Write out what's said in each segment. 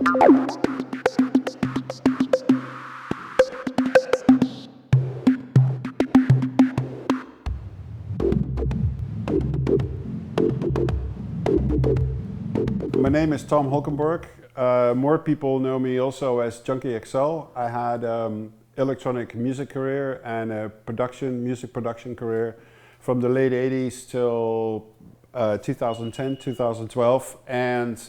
My name is Tom Holkenborg. More people know me also as Junkie XL. I had electronic music career and a music production career from the late 80s till 2010, 2012, and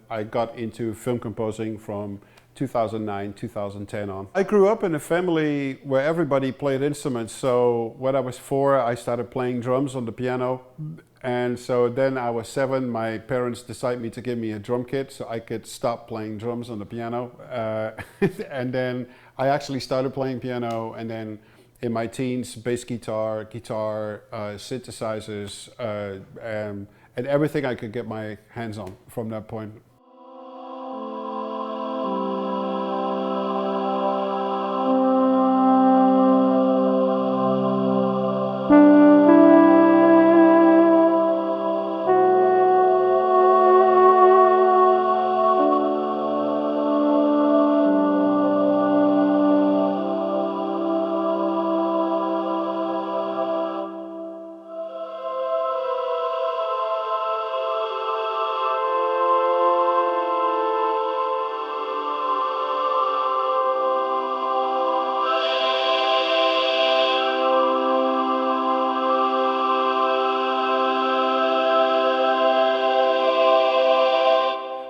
I got into film composing from 2009, 2010 on. I grew up in a family where everybody played instruments, so when I was 4 I started playing drums on the piano, and so then I was 7, my parents decided to give me a drum kit so I could stop playing drums on the piano, and then I actually started playing piano, and then in my teens, bass guitar, synthesizers, and everything I could get my hands on from that point.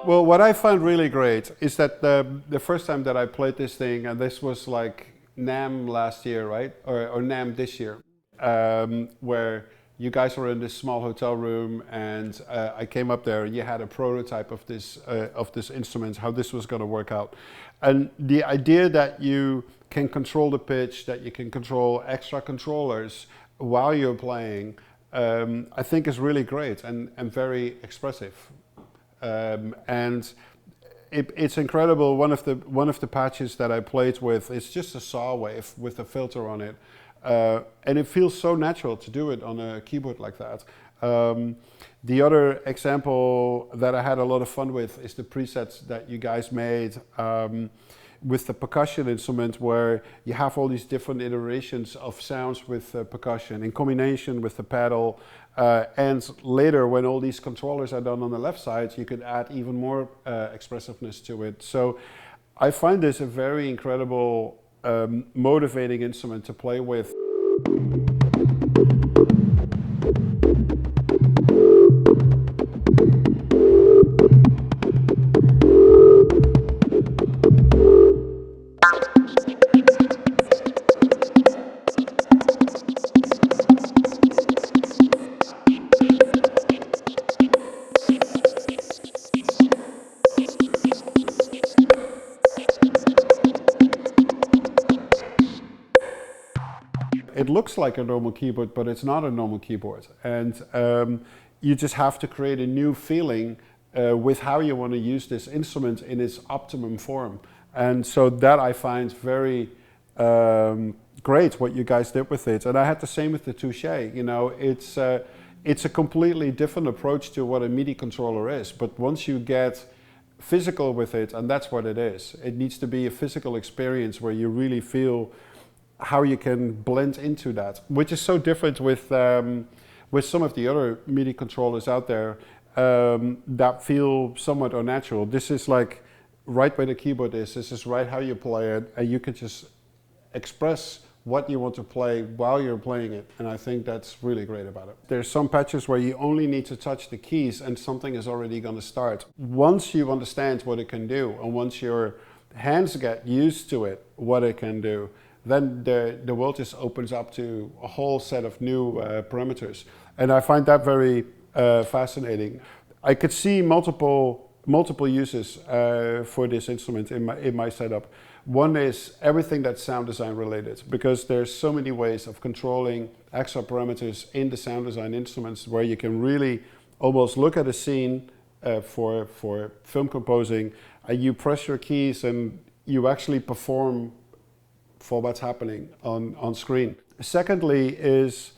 Well, what I found really great is that the first time that I played this thing, and this was like NAMM last year, right? Or NAMM this year, where you guys were in this small hotel room, and I came up there, and you had a prototype of this instrument, how this was going to work out. And the idea that you can control the pitch, that you can control extra controllers while you're playing, I think is really great and very expressive. And it's incredible. One of the patches that I played with is just a saw wave with a filter on it, and it feels so natural to do it on a keyboard like that. The other example that I had a lot of fun with is the presets that you guys made with the percussion instrument, where you have all these different iterations of sounds with percussion in combination with the pedal. And later, when all these controllers are done on the left side, you could add even more expressiveness to it. So I find this a very incredible, motivating instrument to play with. It looks like a normal keyboard, but it's not a normal keyboard. And you just have to create a new feeling with how you want to use this instrument in its optimum form. And so that I find very great what you guys did with it. And I had the same with the Touche. You know, it's a completely different approach to what a MIDI controller is. But once you get physical with it, and that's what it is, it needs to be a physical experience where you really feel how you can blend into that, which is so different with some of the other MIDI controllers out there that feel somewhat unnatural. This is like right where the keyboard is. This is right how you play it, and you can just express what you want to play while you're playing it, and I think that's really great about it. There's some patches where you only need to touch the keys and something is already going to start. Once you understand what it can do, and once your hands get used to it, what it can do, then the world just opens up to a whole set of new parameters. And I find that very fascinating. I could see multiple uses for this instrument in my setup. One is everything that's sound design related, because there's so many ways of controlling extra parameters in the sound design instruments where you can really almost look at a scene for film composing, and you press your keys and you actually perform for what's happening on screen. Secondly is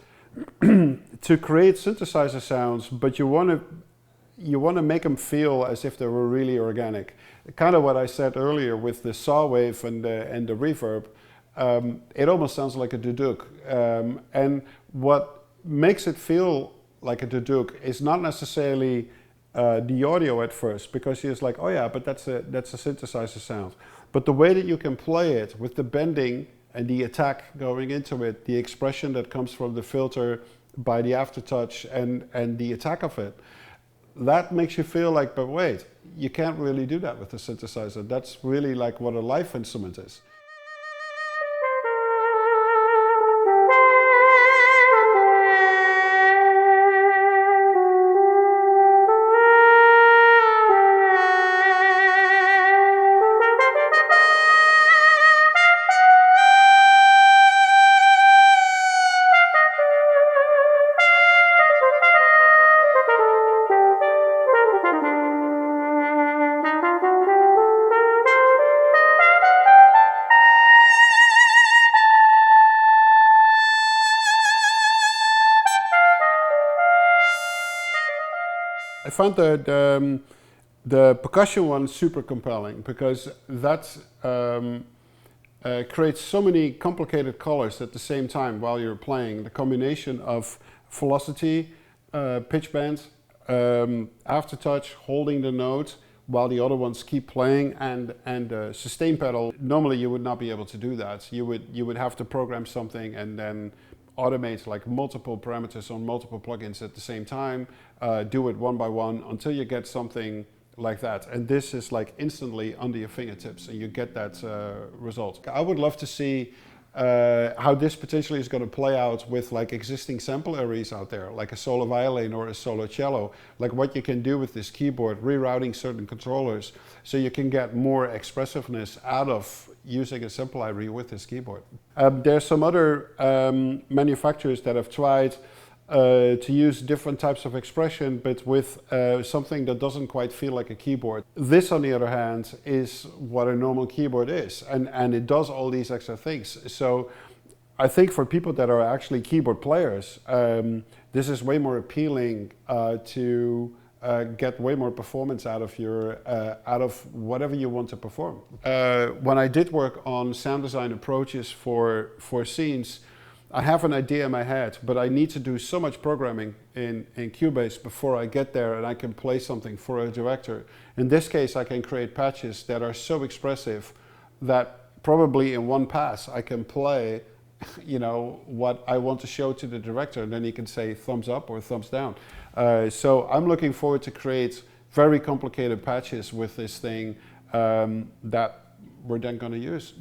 to create synthesizer sounds, but you want you want to make them feel as if they were really organic. Kind of what I said earlier with the saw wave and the reverb. It almost sounds like a duduk. And what makes it feel like a duduk is not necessarily the audio at first, because you're just like, oh yeah, but that's a synthesizer sound. But the way that you can play it with the bending and the attack going into it, the expression that comes from the filter by the aftertouch and the attack of it, that makes you feel like, but wait, you can't really do that with the synthesizer. That's really like what a live instrument is. I found the percussion one super compelling, because that creates so many complicated colors at the same time while you're playing. The combination of velocity, pitch bend, aftertouch, holding the note while the other ones keep playing, and sustain pedal. Normally you would not be able to do that. You would have to program something and then automate like multiple parameters on multiple plugins at the same time, do it one by one until you get something like that. And this is like instantly under your fingertips and you get that result. I would love to see how this potentially is going to play out with like existing sample arrays out there, like a solo violin or a solo cello, like what you can do with this keyboard, rerouting certain controllers so you can get more expressiveness out of using a sample array with this keyboard. There's some other manufacturers that have tried to use different types of expression, but with something that doesn't quite feel like a keyboard. This, on the other hand, is what a normal keyboard is, and it does all these extra things. So I think for people that are actually keyboard players, this is way more appealing to get way more performance out of whatever you want to perform. When I did work on sound design approaches for scenes, I have an idea in my head, but I need to do so much programming in Cubase before I get there and I can play something for a director. In this case, I can create patches that are so expressive that probably in one pass I can play, you know, what I want to show to the director, and then he can say thumbs up or thumbs down. So I'm looking forward to create very complicated patches with this thing that we're then going to use.